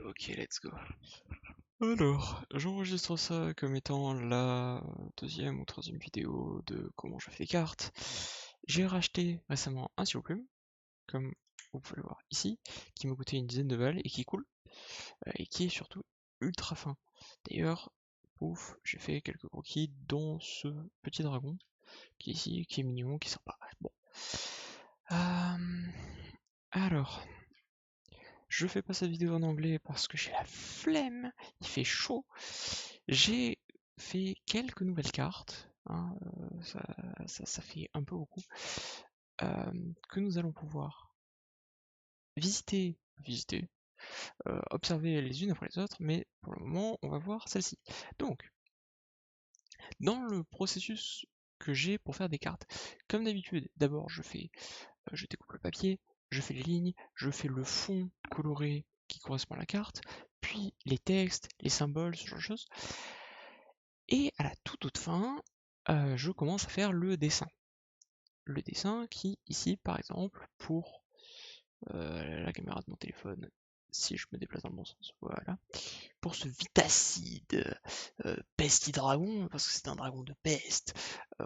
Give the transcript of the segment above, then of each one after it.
Ok, let's go. Alors, j'enregistre ça comme étant la deuxième ou troisième vidéo de comment je fais des cartes. J'ai racheté récemment un stylo plume, comme vous pouvez le voir ici, qui m'a coûté une dizaine de balles et qui est cool, et qui est surtout ultra fin. D'ailleurs, pouf, j'ai fait quelques croquis dont ce petit dragon, qui est ici, qui est mignon, qui est sympa. Bon. Alors, je fais pas cette vidéo en anglais parce que j'ai la flemme, il fait chaud. J'ai fait quelques nouvelles cartes, hein, ça fait un peu beaucoup, que nous allons pouvoir visiter, observer les unes après les autres, mais pour le moment, on va voir celle-ci. Donc, dans le processus que j'ai pour faire des cartes, comme d'habitude, d'abord je découpe le papier, je fais les lignes, je fais le fond coloré qui correspond à la carte, puis les textes, les symboles, ce genre de choses. Et à la toute fin, je commence à faire le dessin. Le dessin qui, ici, par exemple, pour la caméra de mon téléphone, si je me déplace dans le bon sens, voilà. Pour ce Vitacide, Pesti-Dragon, parce que c'est un dragon de peste,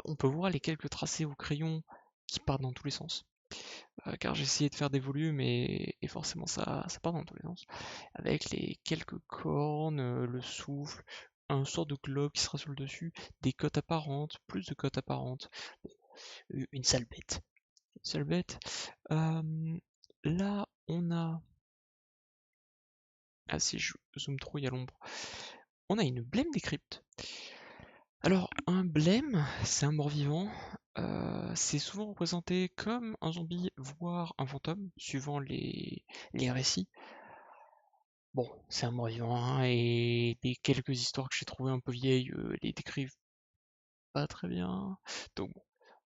on peut voir les quelques tracés au crayon qui partent dans tous les sens. Car j'ai essayé de faire des volumes et forcément ça part dans tous les sens. Avec les quelques cornes, le souffle, un sort de globe qui sera sur le dessus, des cotes apparentes, plus de cotes apparentes. Bon, une sale bête. Une sale bête. Là, on a. Ah, si je zoome trop, il y a l'ombre. On a une blême décrypte. Alors, un blême, c'est un mort-vivant. C'est souvent représenté comme un zombie, voire un fantôme, suivant les récits. Bon, c'est un mort-vivant, hein, et des quelques histoires que j'ai trouvées un peu vieilles les décrivent pas très bien. Donc bon,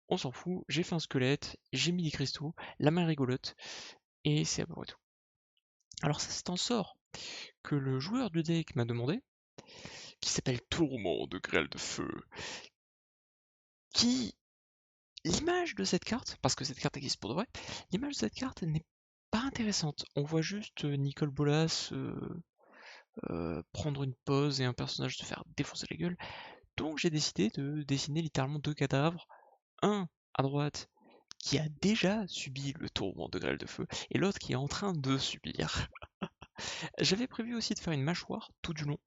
on s'en fout, j'ai fait un squelette, j'ai mis des cristaux, la main est rigolote, et c'est à peu près tout. Alors ça c'est un sort que le joueur du deck m'a demandé, qui s'appelle Tourment de Grêle de Feu, qui, l'image de cette carte, parce que cette carte existe pour de vrai, l'image de cette carte n'est pas intéressante. On voit juste Nicole Bolas prendre une pause et un personnage se faire défoncer la gueule. Donc j'ai décidé de dessiner littéralement deux cadavres, un à droite qui a déjà subi le tourment de grêle de feu, et l'autre qui est en train de subir. J'avais prévu aussi de faire une mâchoire tout du long,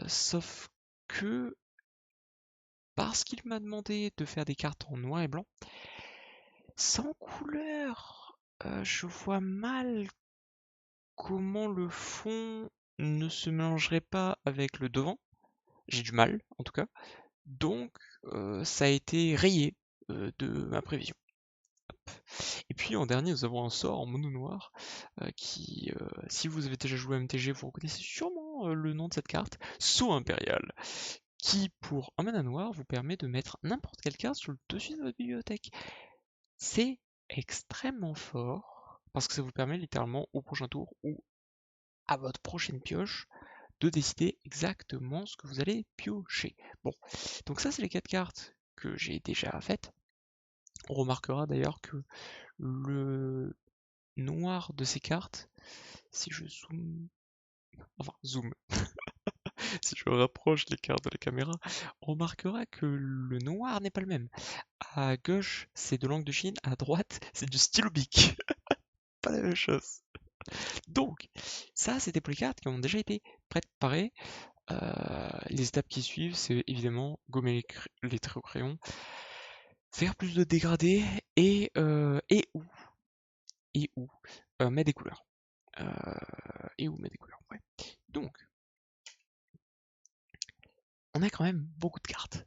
sauf que parce qu'il m'a demandé de faire des cartes en noir et blanc, sans couleur, je vois mal comment le fond ne se mélangerait pas avec le devant. J'ai du mal, en tout cas. Donc, ça a été rayé de ma prévision. Et puis en dernier, nous avons un sort en mono noir qui, si vous avez déjà joué à MTG, vous reconnaissez sûrement le nom de cette carte, Sceau Impérial, qui pour un mana noir vous permet de mettre n'importe quelle carte sur le dessus de votre bibliothèque. C'est extrêmement fort parce que ça vous permet littéralement au prochain tour ou à votre prochaine pioche de décider exactement ce que vous allez piocher. Bon, donc ça c'est les 4 cartes que j'ai déjà faites. On remarquera d'ailleurs que le noir de ces cartes, si je zoome, enfin zoom, si je rapproche les cartes de la caméra, on remarquera que le noir n'est pas le même. À gauche, c'est de l'encre de Chine, à droite, c'est du stylo bic. Pas la même chose. Donc, ça, c'était pour les cartes qui ont déjà été préparées. Les étapes qui suivent, c'est évidemment gommer les traits au crayon, faire plus de dégradés et ou mettre des couleurs. Mettre des couleurs, ouais. Donc, on a quand même beaucoup de cartes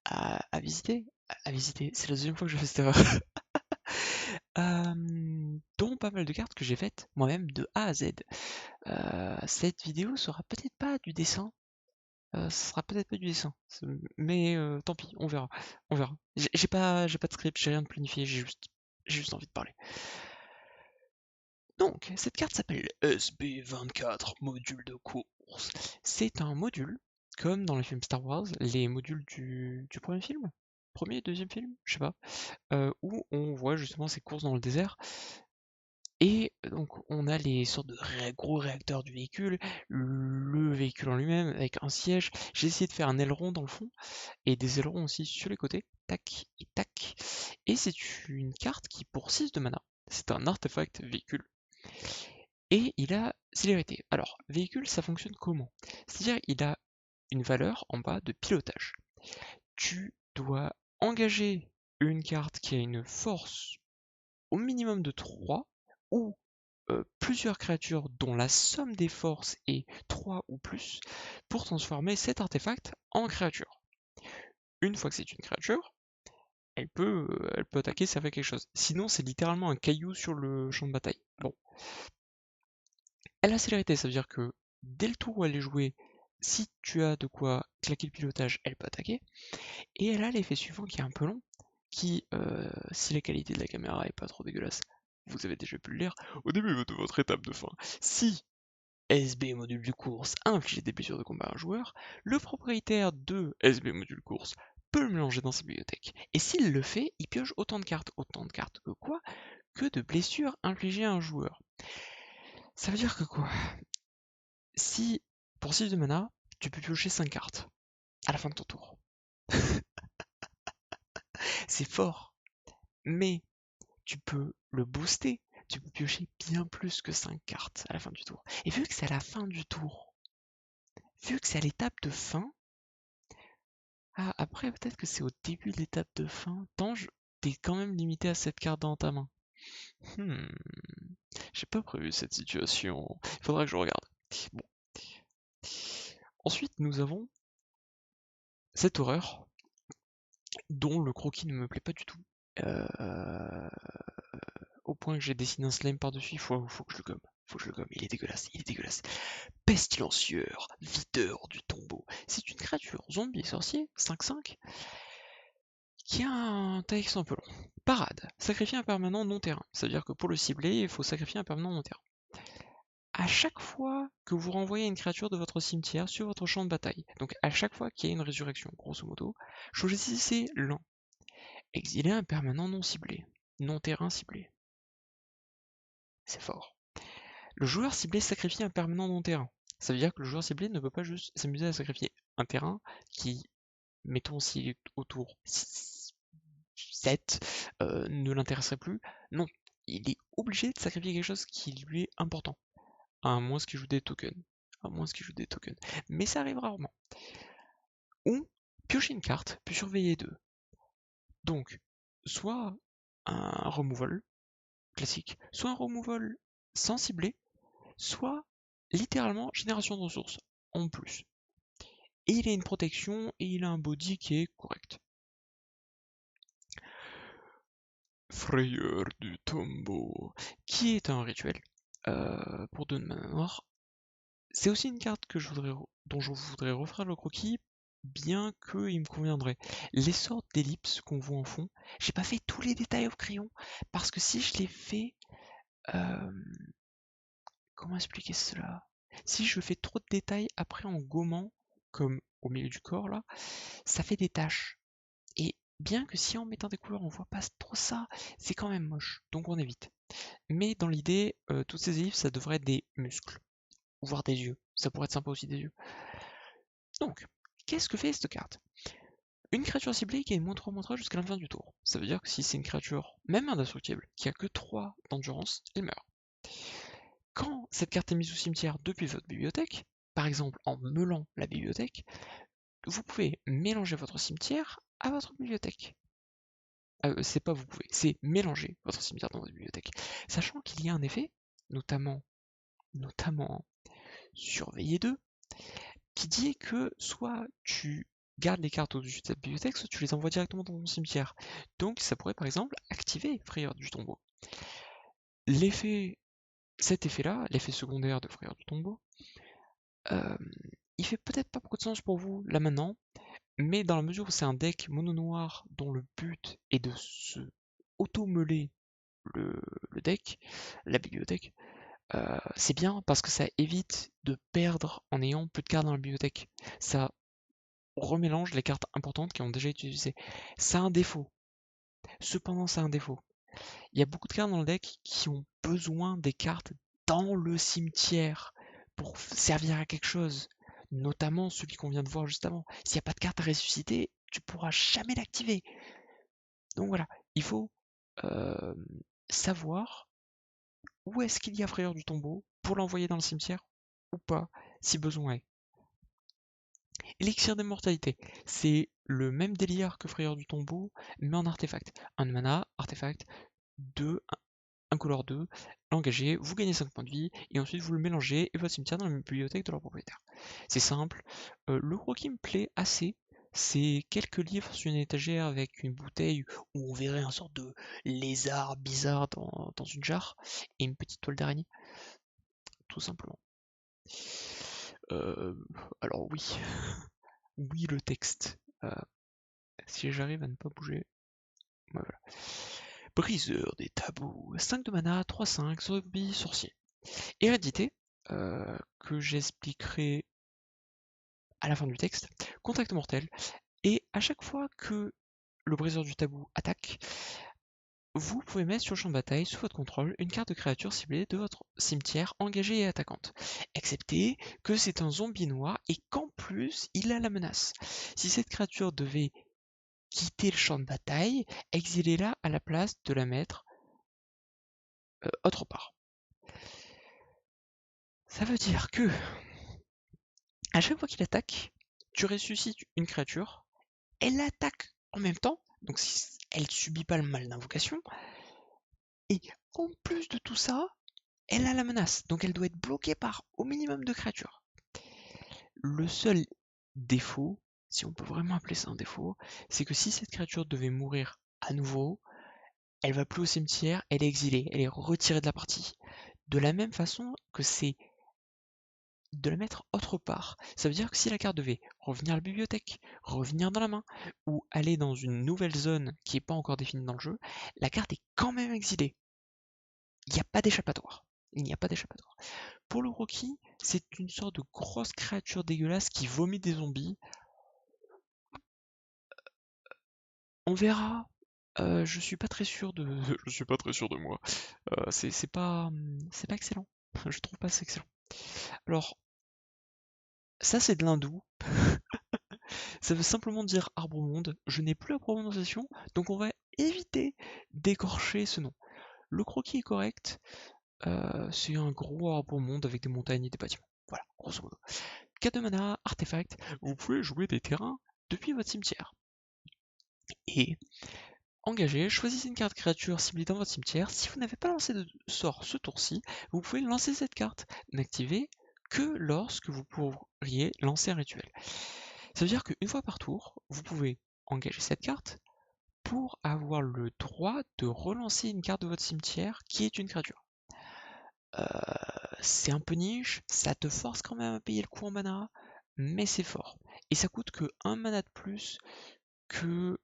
à visiter. À visiter, c'est la deuxième fois que je fais cette erreur. Dont pas mal de cartes que j'ai faites moi-même de A à Z. Cette vidéo sera peut-être pas du dessin. Ce sera peut-être pas du dessin. Mais tant pis, on verra. On verra. J'ai pas de script, j'ai rien de planifié, j'ai juste envie de parler. Donc, cette carte s'appelle SB24 module de course. C'est un module, comme dans les films Star Wars, les modules du premier film, premier, deuxième film, je sais pas, où on voit justement ces courses dans le désert. Et donc on a les sortes de gros réacteurs du véhicule, le véhicule en lui-même avec un siège. J'ai essayé de faire un aileron dans le fond et des ailerons aussi sur les côtés, tac et tac. Et c'est une carte qui pour 6 de mana. C'est un artefact véhicule. Et il a célérité. Alors, véhicule, ça fonctionne comment? C'est-à-dire il a une valeur en bas de pilotage. Tu dois engager une carte qui a une force au minimum de 3 ou plusieurs créatures dont la somme des forces est 3 ou plus pour transformer cet artefact en créature. Une fois que c'est une créature, elle peut attaquer si elle fait quelque chose. Sinon, c'est littéralement un caillou sur le champ de bataille. Bon. Elle a célérité, ça veut dire que dès le tour où elle est jouée, si tu as de quoi claquer le pilotage, elle peut attaquer. Et elle a l'effet suivant qui est un peu long, qui, si la qualité de la caméra est pas trop dégueulasse, vous avez déjà pu le lire, au début de votre étape de fin, si SB module du course a infligé des blessures de combat à un joueur, le propriétaire de SB module course peut le mélanger dans sa bibliothèque. Et s'il le fait, il pioche autant de cartes que quoi? Que de blessures infligées à un joueur. Ça veut dire que quoi? Si, pour 6 de mana, tu peux piocher 5 cartes à la fin de ton tour. C'est fort, mais tu peux le booster. Tu peux piocher bien plus que 5 cartes à la fin du tour. Et vu que c'est à la fin du tour, vu que c'est à l'étape de fin, après peut-être que c'est au début de l'étape de fin, t'es quand même limité à 7 cartes dans ta main. J'ai pas prévu cette situation. Il faudra que je regarde. Bon. Ensuite, nous avons cette horreur dont le croquis ne me plaît pas du tout. Au point que j'ai dessiné un slime par-dessus, faut que je le gomme. Faut que je le gomme, il est dégueulasse. Pestilencieur, videur du tombeau. C'est une créature zombie et sorcier, 5/5, qui a un TX un peu long. Parade, sacrifier un permanent non terrain. Ça veut dire que pour le cibler, il faut sacrifier un permanent non terrain. À chaque fois que vous renvoyez une créature de votre cimetière sur votre champ de bataille, donc à chaque fois qu'il y a une résurrection, grosso modo, choisissez l'un. Exilez un permanent non ciblé, non terrain ciblé. C'est fort. Le joueur ciblé sacrifie un permanent non terrain. Ça veut dire que le joueur ciblé ne peut pas juste s'amuser à sacrifier un terrain qui, mettons s'il est autour 7, ne l'intéresserait plus. Non, il est obligé de sacrifier quelque chose qui lui est important. À moins qu'il joue des tokens. Mais ça arrive rarement. Ou piocher une carte, puis surveiller 2. Donc, soit un removal classique, soit un removal sans cibler, soit littéralement génération de ressources en plus. Et il a une protection et il a un body qui est correct. Frayeur du tombeau, qui est un rituel pour 2 de mana noire. C'est aussi une carte dont je voudrais refaire le croquis, bien qu'il me conviendrait. Les sortes d'ellipses qu'on voit en fond, j'ai pas fait tous les détails au crayon, parce que si je les fais... comment expliquer cela? Si je fais trop de détails après en gommant, comme au milieu du corps là, ça fait des taches. Et bien que si en mettant des couleurs on voit pas trop ça, c'est quand même moche, donc on évite. Mais dans l'idée, toutes ces ellipses ça devrait être des muscles, voire des yeux. Ça pourrait être sympa aussi des yeux. Donc, qu'est-ce que fait cette carte? Une créature ciblée qui a -3/-3 jusqu'à la fin du tour. Ça veut dire que si c'est une créature, même indestructible, qui a que 3 d'endurance, elle meurt. Quand cette carte est mise au cimetière depuis votre bibliothèque, par exemple en meulant la bibliothèque, vous pouvez mélanger votre cimetière à votre bibliothèque. C'est pas vous pouvez, c'est mélanger votre cimetière dans votre bibliothèque. Sachant qu'il y a un effet, notamment surveiller 2, qui dit que soit tu gardes les cartes au-dessus de ta bibliothèque, soit tu les envoies directement dans ton cimetière. Donc ça pourrait par exemple activer Frayeur du tombeau. Cet effet-là, l'effet secondaire de Frayeur du tombeau, il fait peut-être pas beaucoup de sens pour vous là maintenant, mais dans la mesure où c'est un deck mono noir dont le but est de se auto-meuler le deck, la bibliothèque, c'est bien parce que ça évite de perdre en ayant plus de cartes dans la bibliothèque. Ça remélange les cartes importantes qui ont déjà été utilisées. Ça a un défaut. Cependant, ça a un défaut. Il y a beaucoup de cartes dans le deck qui ont besoin des cartes dans le cimetière pour servir à quelque chose. Notamment celui qu'on vient de voir juste avant. S'il n'y a pas de carte à ressusciter, tu pourras jamais l'activer. Donc voilà, il faut euh, savoir où est-ce qu'il y a Frayeur du Tombeau pour l'envoyer dans le cimetière ou pas, si besoin est. Élixir d'immortalité, c'est le même délire que Frayeur du Tombeau, mais en artefact. 1 mana, artefact, 2, 1 couleur 2, l'engagez, vous gagnez 5 points de vie, et ensuite vous le mélangez et votre cimetière dans la bibliothèque de leur propriétaire. C'est simple. Le gros qui me plaît assez, c'est quelques livres sur une étagère avec une bouteille où on verrait un sorte de lézard bizarre dans une jarre, et une petite toile d'araignée, tout simplement. Euh, alors oui, oui le texte. Si j'arrive à ne pas bouger, voilà. Briseur des tabous, 5 de mana, 3-5, zombie sorcier. Hérédité, que j'expliquerai à la fin du texte, contact mortel, et à chaque fois que le briseur du tabou attaque, vous pouvez mettre sur le champ de bataille, sous votre contrôle, une carte de créature ciblée de votre cimetière engagée et attaquante. Excepté que c'est un zombie noir et qu'en plus, il a la menace. Si cette créature devait quitter le champ de bataille, exilez-la à la place de la mettre autre part. Ça veut dire que, à chaque fois qu'il attaque, tu ressuscites une créature, elle attaque en même temps, donc elle subit pas le mal d'invocation, et en plus de tout ça, elle a la menace, donc elle doit être bloquée par au minimum de créatures. Le seul défaut, si on peut vraiment appeler ça un défaut, c'est que si cette créature devait mourir à nouveau, elle va plus au cimetière, elle est exilée, elle est retirée de la partie. De la même façon que c'est de la mettre autre part. Ça veut dire que si la carte devait revenir à la bibliothèque, revenir dans la main, ou aller dans une nouvelle zone qui n'est pas encore définie dans le jeu, la carte est quand même exilée. Il n'y a pas d'échappatoire. Il n'y a pas d'échappatoire. Pour le Rocky, c'est une sorte de grosse créature dégueulasse qui vomit des zombies. On verra. Je suis pas très sûr de. Je suis pas très sûr de moi. C'est pas excellent. Je trouve pas c'est excellent. Alors, ça c'est de l'hindou. Ça veut simplement dire arbre-monde. Je n'ai plus la prononciation, donc on va éviter d'écorcher ce nom. Le croquis est correct. C'est un gros arbre-monde avec des montagnes et des bâtiments. Voilà, grosso modo. 4 de mana, artefact. Vous pouvez jouer des terrains depuis votre cimetière. Et engagez, choisissez une carte créature ciblée dans votre cimetière. Si vous n'avez pas lancé de sort ce tour-ci, vous pouvez lancer cette carte. N'activez que lorsque vous pourriez lancer un rituel. Ça veut dire qu'une fois par tour, vous pouvez engager cette carte pour avoir le droit de relancer une carte de votre cimetière qui est une créature. C'est un peu niche, ça te force quand même à payer le coup en mana, mais c'est fort. Et ça coûte que 1 mana de plus que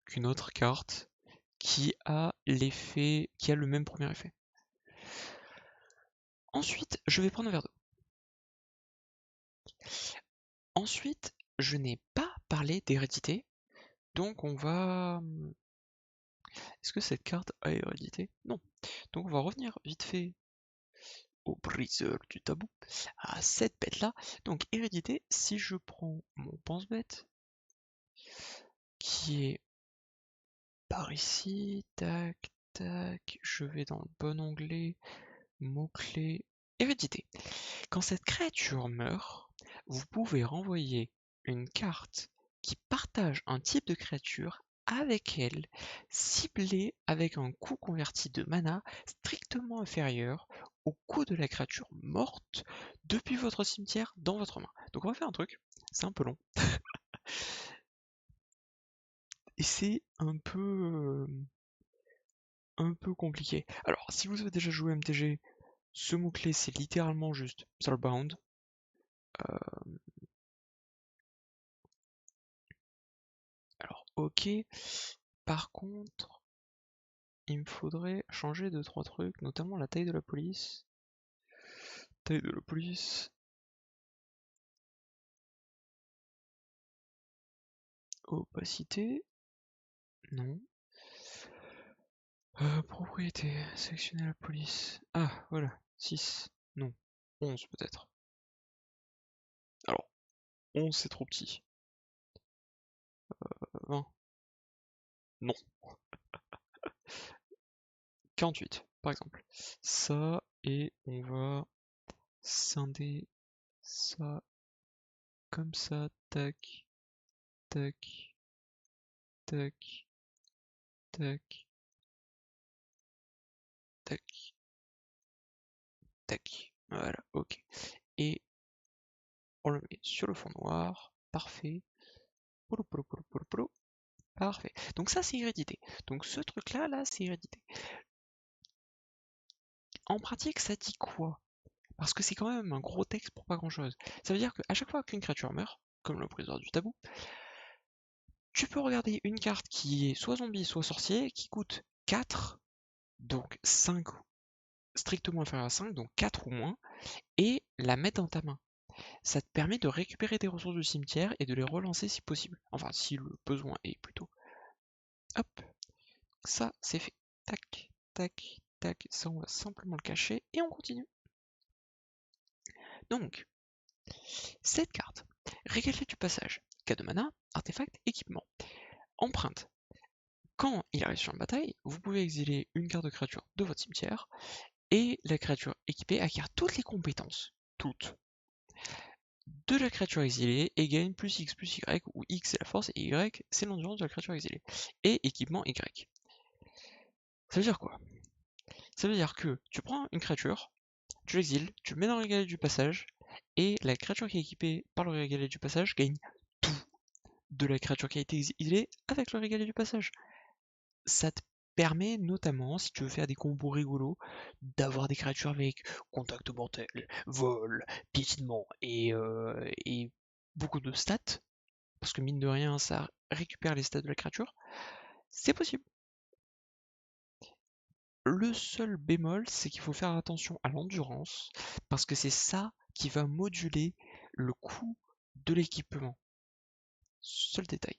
qu'une autre carte qui a le même premier effet. Ensuite, je vais prendre un verre d'eau. Ensuite, je n'ai pas parlé d'hérédité, donc on va... Est-ce que cette carte a hérédité? Non. Donc on va revenir vite fait au briseur du tabou, à cette bête-là. Donc hérédité, si je prends mon pense-bête, qui est par ici, tac, tac, je vais dans le bon onglet, mot-clé, hérédité. Quand cette créature meurt, vous pouvez renvoyer une carte qui partage un type de créature avec elle, ciblée avec un coût converti de mana strictement inférieur au coût de la créature morte depuis votre cimetière dans votre main. Donc on va faire un truc, c'est un peu long. Et c'est un peu compliqué. Alors, si vous avez déjà joué MTG, ce mot-clé c'est littéralement juste Soulbound. Alors, ok. Par contre, il me faudrait changer 2-3 trucs, notamment la taille de la police. Taille de la police. Opacité. Non. Propriété, sélectionner la police. Ah, voilà, 6, non, 11 peut-être. Alors, 11 c'est trop petit. 20, non. 48, par exemple. Ça, et on va scinder ça comme ça, tac, tac, tac, tac, tac, tac. Voilà, ok. Et on le met sur le fond noir, parfait. Polo, polo, polo, polo, polo. Parfait. Donc ça, c'est hérédité. Donc ce truc-là, là, c'est hérédité. En pratique, ça dit quoi? Parce que c'est quand même un gros texte pour pas grand-chose. Ça veut dire qu'à chaque fois qu'une créature meurt, comme le priseur du tabou, tu peux regarder une carte qui est soit zombie, soit sorcier, qui coûte 4, donc 5 strictement inférieur à 5, donc 4 ou moins, et la mettre dans ta main. Ça te permet de récupérer des ressources du cimetière et de les relancer si possible. Enfin, si le besoin est plutôt. Hop, ça c'est fait. Tac, tac, tac, ça on va simplement le cacher et on continue. Donc, cette carte, régalé du passage, cas de mana, artefact, équipement, empreinte. Quand il arrive sur une bataille, vous pouvez exiler une carte de créature de votre cimetière et la créature équipée acquiert toutes les compétences, toutes, de la créature exilée et gagne plus X plus Y, où X c'est la force et Y c'est l'endurance de la créature exilée. Et équipement Y. Ça veut dire quoi? Ça veut dire que tu prends une créature, tu l'exiles, tu le mets dans le régalet du passage, et la créature qui est équipée par le régalet du passage gagne tout de la créature qui a été exilée avec le régalet du passage. Ça te permet notamment, si tu veux faire des combos rigolos, d'avoir des créatures avec contact mortel, vol, piétinement et beaucoup de stats, parce que mine de rien, ça récupère les stats de la créature. C'est possible. Le seul bémol, c'est qu'il faut faire attention à l'endurance, parce que c'est ça qui va moduler le coût de l'équipement. Seul détail.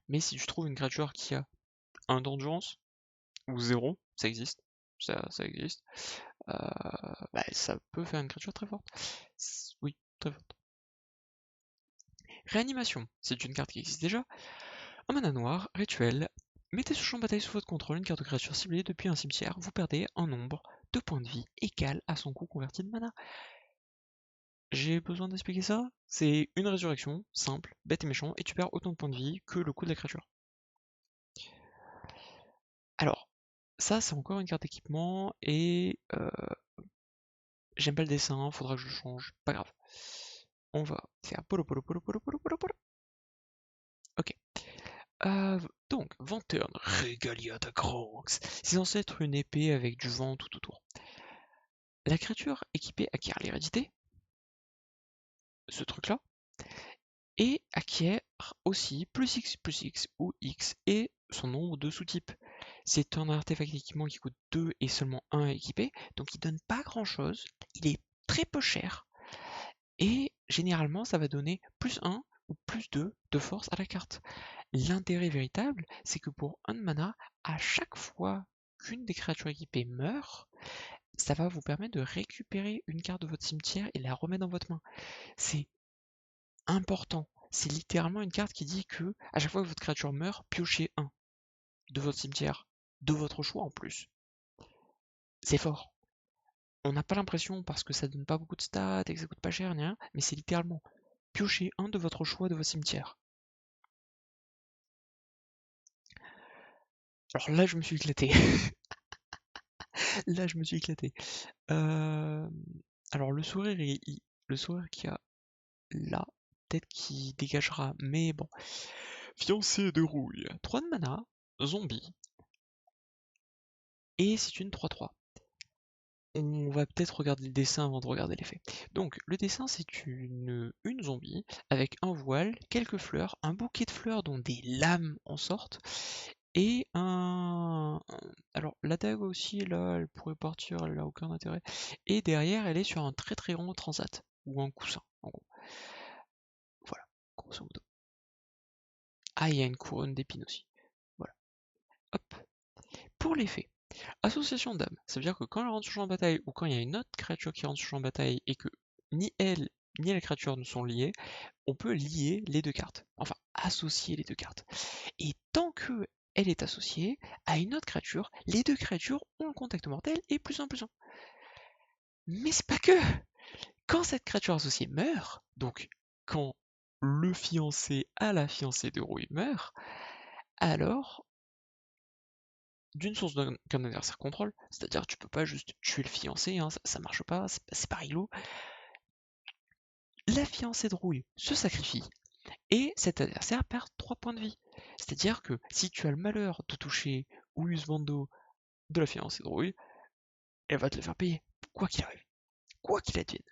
Mais si tu trouves une créature qui a 1 d'endurance, ou 0, ça existe, ça existe, bah, ça peut faire une créature très forte. Oui, très forte. Réanimation, c'est une carte qui existe déjà. Un mana noir, rituel. Mettez ce champ de bataille sous votre contrôle une carte de créature ciblée depuis un cimetière. Vous perdez un nombre de points de vie égal à son coût converti de mana. J'ai besoin d'expliquer ça? C'est une résurrection, simple, bête et méchant, et tu perds autant de points de vie que le coût de la créature. Alors, ça c'est encore une carte d'équipement, et j'aime pas le dessin, faudra que je change, pas grave. On va faire polo polo polo polo polo polo polo. Ok. Donc, Vanterne, Regalia d'Agrax. C'est censé être une épée avec du vent tout autour. La créature équipée acquiert l'hérédité, ce truc-là, et acquiert aussi plus X ou X et son nombre de sous-types. C'est un artefact d'équipement qui coûte 2 et seulement 1 à équiper, donc il donne pas grand-chose, il est très peu cher, et généralement ça va donner plus 1 ou plus 2 de force à la carte. L'intérêt véritable, c'est que pour 1 mana, à chaque fois qu'une des créatures équipées meurt, ça va vous permettre de récupérer une carte de votre cimetière et la remettre dans votre main. C'est important. C'est littéralement une carte qui dit que à chaque fois que votre créature meurt, piochez 1 de votre cimetière, de votre choix en plus. C'est fort. On n'a pas l'impression parce que ça donne pas beaucoup de stats et que ça coûte pas cher, rien, mais c'est littéralement piochez 1 de votre choix de votre cimetière. Alors là, je me suis éclaté. Là, je me suis éclaté. Alors le sourire, le sourire qu'il y a là, peut-être qu'il dégagera, mais bon. Fiancé de rouille, 3 de mana, zombie, et c'est une 3-3. On va peut-être regarder le dessin avant de regarder l'effet. Donc le dessin c'est une zombie avec un voile, quelques fleurs, un bouquet de fleurs dont des lames en sortent, et alors la dague aussi là elle pourrait partir, elle n'a aucun intérêt. Et derrière elle est sur un très très grand transat, ou un coussin en gros. Voilà, grosso modo. Ah il y a une couronne d'épines aussi. Voilà. Hop. Pour l'effet, association d'âmes, ça veut dire que quand elle rentre sur le champ de bataille ou quand il y a une autre créature qui rentre sur le champ de bataille et que ni elle ni la créature ne sont liées, on peut lier les deux cartes. Enfin, associer les deux cartes. Et tant que elle est associée à une autre créature, les deux créatures ont le contact mortel et +1/+1. Mais c'est pas que! Quand cette créature associée meurt, donc quand le fiancé à la fiancée de Rouille meurt, alors d'une source qu'un adversaire contrôle, c'est-à-dire tu peux pas juste tuer le fiancé, hein, ça marche pas, c'est pas rigolo. La fiancée de Rouille se sacrifie et cet adversaire perd 3 points de vie. C'est-à-dire que si tu as le malheur de toucher Ulysse Bando de la fiancée de Rouille, elle va te le faire payer, quoi qu'il arrive, quoi qu'il advienne.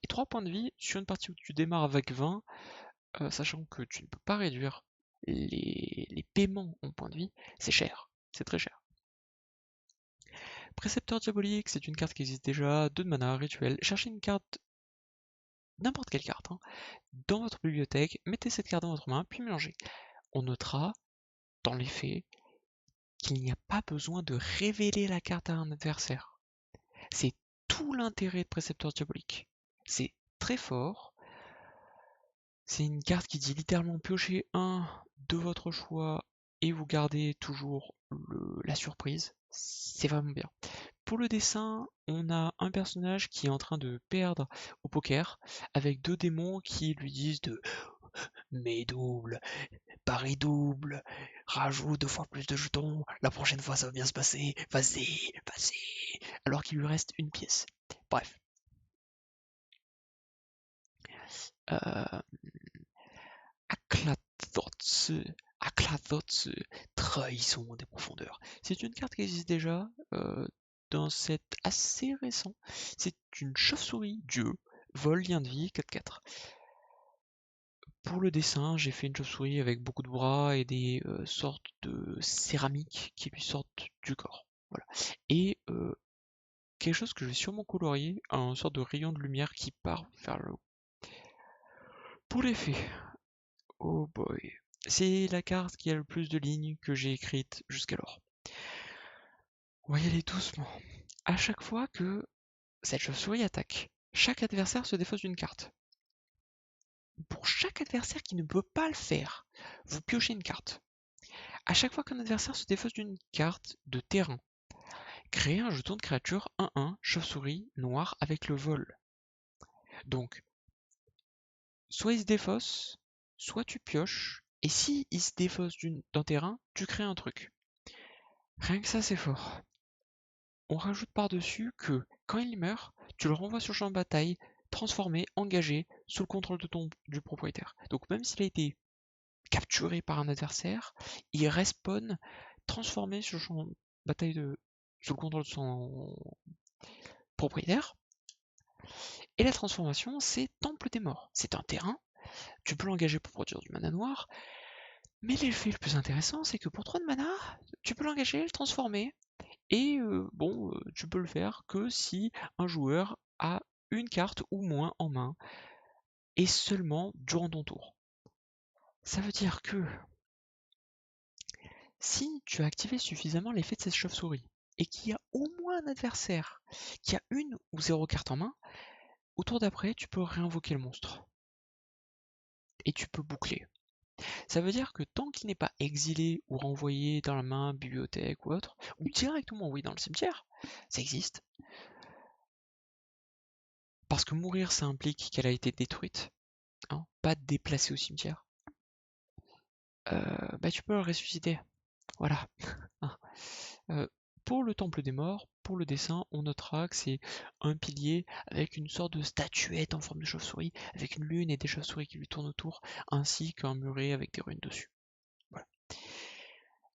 Et 3 points de vie sur une partie où tu démarres avec 20, sachant que tu ne peux pas réduire les paiements en points de vie, c'est cher, c'est très cher. Précepteur diabolique, c'est une carte qui existe déjà, 2 de mana, rituel. Cherchez une carte, n'importe quelle carte, hein, dans votre bibliothèque, mettez cette carte dans votre main, puis mélangez. On notera, dans les faits, qu'il n'y a pas besoin de révéler la carte à un adversaire. C'est tout l'intérêt de Précepteur diabolique. C'est très fort. C'est une carte qui dit littéralement piochez un de votre choix et vous gardez toujours la surprise. C'est vraiment bien. Pour le dessin, on a un personnage qui est en train de perdre au poker avec 2 démons qui lui disent de mais double, pari double, rajoute 2 fois plus de jetons, la prochaine fois ça va bien se passer, vas-y, vas-y, alors qu'il lui reste une pièce. Bref. Aklathoth, trahison des profondeurs. C'est une carte qui existe déjà dans un set assez récent. C'est une chauve-souris, dieu, vol, lien de vie, 4/4. Pour le dessin, j'ai fait une chauve-souris avec beaucoup de bras et des sortes de céramique qui lui sortent du corps. Voilà. Et quelque chose que je vais sûrement colorier, un sorte de rayon de lumière qui part vers le haut. Pour l'effet, oh boy, c'est la carte qui a le plus de lignes que j'ai écrites jusqu'alors. On va y aller doucement. À chaque fois que cette chauve-souris attaque, chaque adversaire se défausse d'une carte. Pour chaque adversaire qui ne peut pas le faire, vous piochez une carte. À chaque fois qu'un adversaire se défausse d'une carte de terrain, créez un jeton de créature 1/1 chauve-souris noire avec le vol. Donc, soit il se défausse, soit tu pioches, et si il se défausse d'un terrain, tu crées un truc. Rien que ça, c'est fort. On rajoute par-dessus que, quand il meurt, tu le renvoies sur le champ de bataille, transformé, engagé, sous le contrôle du propriétaire. Donc même s'il a été capturé par un adversaire, il respawn transformé sur le champ de bataille sous le contrôle de son propriétaire. Et la transformation, c'est Temple des Morts. C'est un terrain, tu peux l'engager pour produire du mana noir, mais l'effet le plus intéressant, c'est que pour 3 de mana, tu peux l'engager, le transformer, et tu peux le faire que si un joueur a une carte ou moins en main, et seulement durant ton tour. Ça veut dire que si tu as activé suffisamment l'effet de cette chauve-souris, et qu'il y a au moins un adversaire qui a une ou 0 carte en main, au tour d'après, tu peux réinvoquer le monstre. Et tu peux boucler. Ça veut dire que tant qu'il n'est pas exilé ou renvoyé dans la main, bibliothèque ou autre, ou directement envoyé dans le cimetière, ça existe. Parce que mourir, ça implique qu'elle a été détruite, hein, pas déplacée au cimetière. Tu peux le ressusciter. Voilà. Pour le Temple des Morts, pour le dessin, on notera que c'est un pilier avec une sorte de statuette en forme de chauve-souris, avec une lune et des chauves-souris qui lui tournent autour, ainsi qu'un muret avec des runes dessus. Voilà.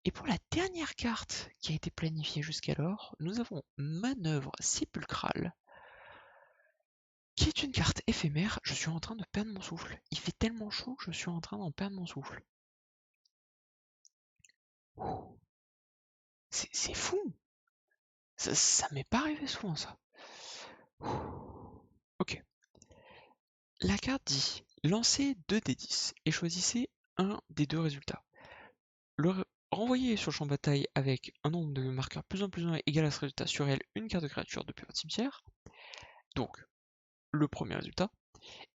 Et pour la dernière carte qui a été planifiée jusqu'alors, nous avons Manœuvre Sépulcrale, qui est une carte éphémère. Je suis en train de perdre mon souffle. Il fait tellement chaud que je suis en train d'en perdre mon souffle. C'est fou! Ça m'est pas arrivé souvent, ça. Ok. La carte dit lancez 2 d10 et choisissez un des 2 résultats. renvoyez sur le champ de bataille avec un nombre de marqueurs plus en plus égal à ce résultat sur elle une carte de créature depuis votre cimetière. Donc, le premier résultat.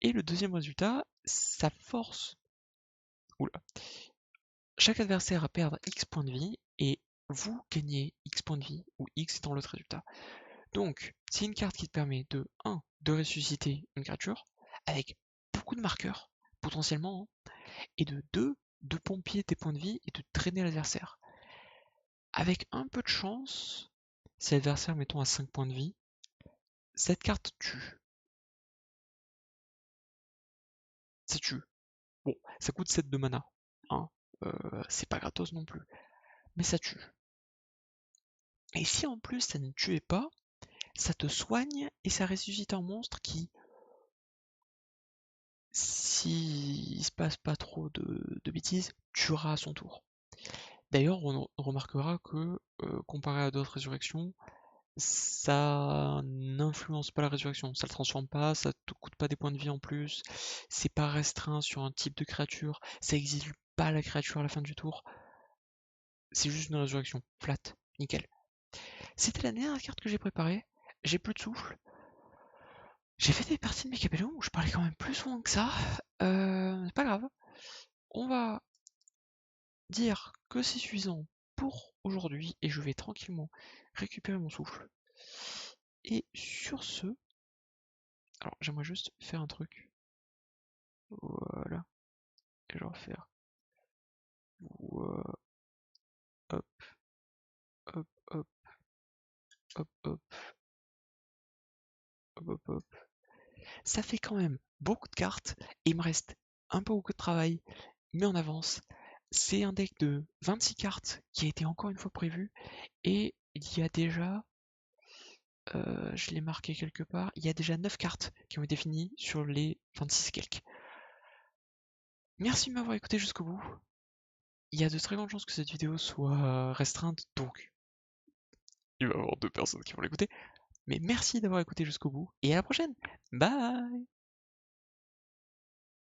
Et le deuxième résultat, ça force. Oula. Chaque adversaire à perdre X points de vie et vous gagnez X points de vie ou X étant l'autre résultat. Donc, c'est une carte qui te permet de 1. De ressusciter une créature avec beaucoup de marqueurs potentiellement, hein, et de 2. De pompier tes points de vie et de drainer l'adversaire. Avec un peu de chance, si l'adversaire mettons à 5 points de vie, cette carte tue. Ça tue. Bon, ça coûte 7 de mana, hein. C'est pas gratos non plus, mais ça tue. Et si en plus ça ne tuait pas, ça te soigne et ça ressuscite un monstre qui, s'il se passe pas trop de bêtises, tuera à son tour. D'ailleurs, on remarquera que, comparé à d'autres résurrections, ça n'influence pas la résurrection, ça le transforme pas, ça te coûte pas des points de vie en plus, c'est pas restreint sur un type de créature, ça exile pas la créature à la fin du tour, c'est juste une résurrection, flat, nickel. C'était la dernière carte que j'ai préparée, j'ai plus de souffle. J'ai fait des parties de Mechabellum où je parlais quand même plus souvent que ça, c'est pas grave. On va dire que c'est suffisant pour aujourd'hui et je vais tranquillement récupérer mon souffle. Et sur ce, alors j'aimerais juste faire un truc. Voilà. Et je vais refaire. Hop, hop, hop, hop, hop, hop, hop, hop. Ça fait quand même beaucoup de cartes et il me reste un peu beaucoup de travail, mais on avance. C'est un deck de 26 cartes qui a été encore une fois prévu et il y a déjà, je l'ai marqué quelque part, il y a déjà 9 cartes qui ont été finies sur les 26 quelques. Merci de m'avoir écouté jusqu'au bout. Il y a de très grandes chances que cette vidéo soit restreinte, donc il va y avoir 2 personnes qui vont l'écouter. Mais merci d'avoir écouté jusqu'au bout et à la prochaine. Bye!